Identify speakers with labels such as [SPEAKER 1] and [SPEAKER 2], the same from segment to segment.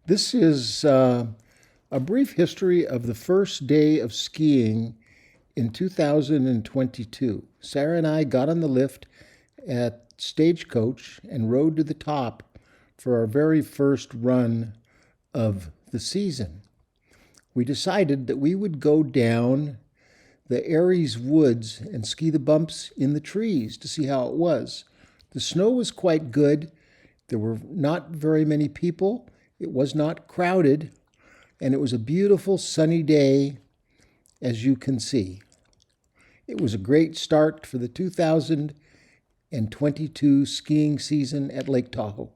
[SPEAKER 1] This is a brief history of the first day of skiing in 2022. Sarah and I got on the lift at Stagecoach and rode to the top for our very first run of the season. We decided that we would go down the Aries Woods and ski the bumps in the trees to see how it was. The snow was quite good. There were not very many people. It was not crowded, and it was a beautiful sunny day, as you can see. It was a great start for the 2022 skiing season at Lake Tahoe.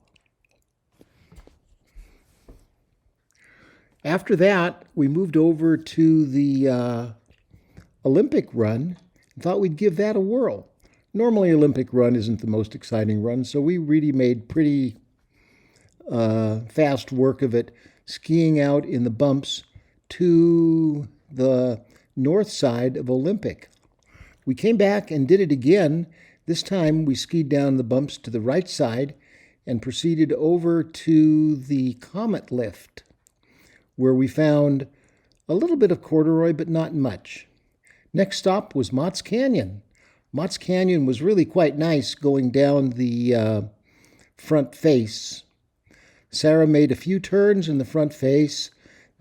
[SPEAKER 1] After that, we moved over to the Olympic run and thought we'd give that a whirl. Normally, Olympic run isn't the most exciting run, so we really made pretty fast work of it, skiing out in the bumps to the north side of Olympic. We came back and did it again. This time we skied down the bumps to the right side and proceeded over to the Comet Lift, where we found a little bit of corduroy, but not much. Next stop was Mott's Canyon. Mott's Canyon was really quite nice going down the front face. Sara made a few turns in the front face.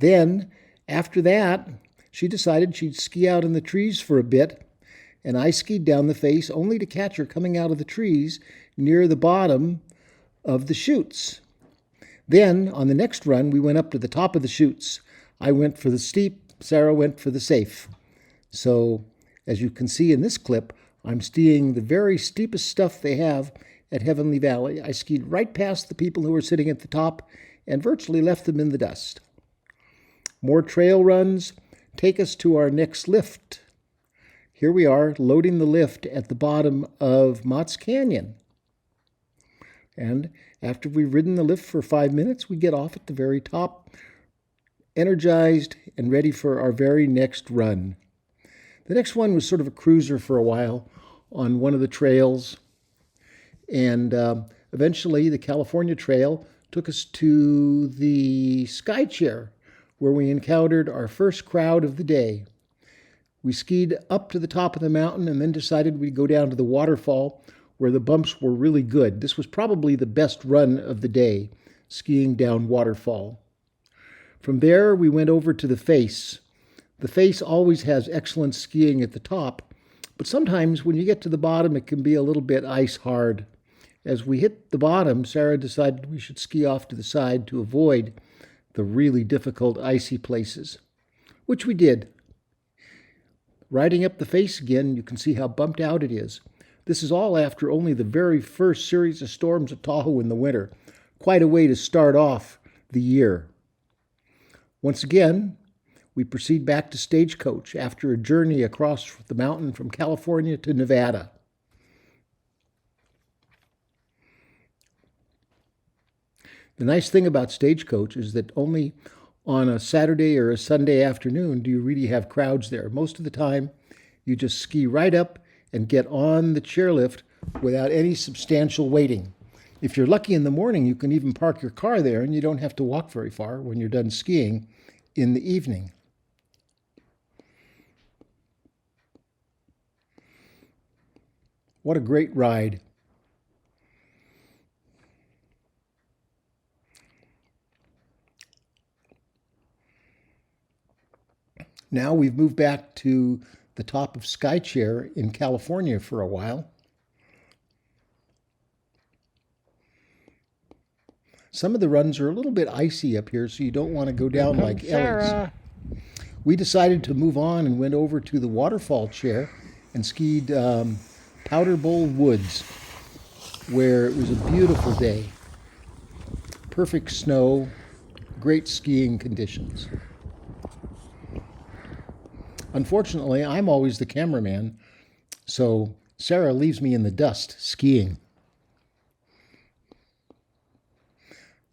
[SPEAKER 1] Then, after that, she decided she'd ski out in the trees for a bit, and I skied down the face only to catch her coming out of the trees near the bottom of the chutes. Then, on the next run, we went up to the top of the chutes. I went for the steep, Sara went for the safe. So, as you can see in this clip, I'm skiing the very steepest stuff they have at Heavenly Valley. I skied right past the people who were sitting at the top and virtually left them in the dust. More trail runs take us to our next lift. Here we are loading the lift at the bottom of Mott's Canyon. And after we've ridden the lift for 5 minutes, we get off at the very top, energized and ready for our very next run. The next one was sort of a cruiser for a while on one of the trails. And eventually the California Trail took us to the Sky Chair, where we encountered our first crowd of the day. We skied up to the top of the mountain and then decided we'd go down to the waterfall where the bumps were really good. This was probably the best run of the day, skiing down waterfall. From there, we went over to the face. The face always has excellent skiing at the top, but sometimes when you get to the bottom, it can be a little bit ice hard. As we hit the bottom, Sara decided we should ski off to the side to avoid the really difficult icy places, which we did. Riding up the face again, you can see how bumped out it is. This is all after only the very first series of storms at Tahoe in the winter. Quite a way to start off the year. Once again, we proceed back to Stagecoach after a journey across the mountain from California to Nevada. The nice thing about Stagecoach is that only on a Saturday or a Sunday afternoon do you really have crowds there. Most of the time, you just ski right up and get on the chairlift without any substantial waiting. If you're lucky in the morning, you can even park your car there and you don't have to walk very far when you're done skiing in the evening. What a great ride. Now we've moved back to the top of Sky Chair in California for a while. Some of the runs are a little bit icy up here, so you don't want to go down like Ellie's. We decided to move on and went over to the waterfall chair and skied Powder Bowl Woods, where it was a beautiful day. Perfect snow, great skiing conditions. Unfortunately, I'm always the cameraman, so Sara leaves me in the dust skiing.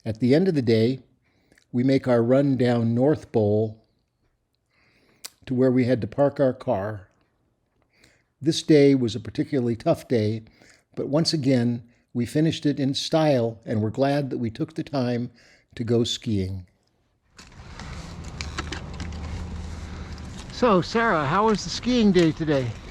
[SPEAKER 1] At the end of the day, we make our run down North Bowl to where we had to park our car. This day was a particularly tough day, but once again, we finished it in style and we're glad that we took the time to go skiing. So, Sarah, how was the skiing day today?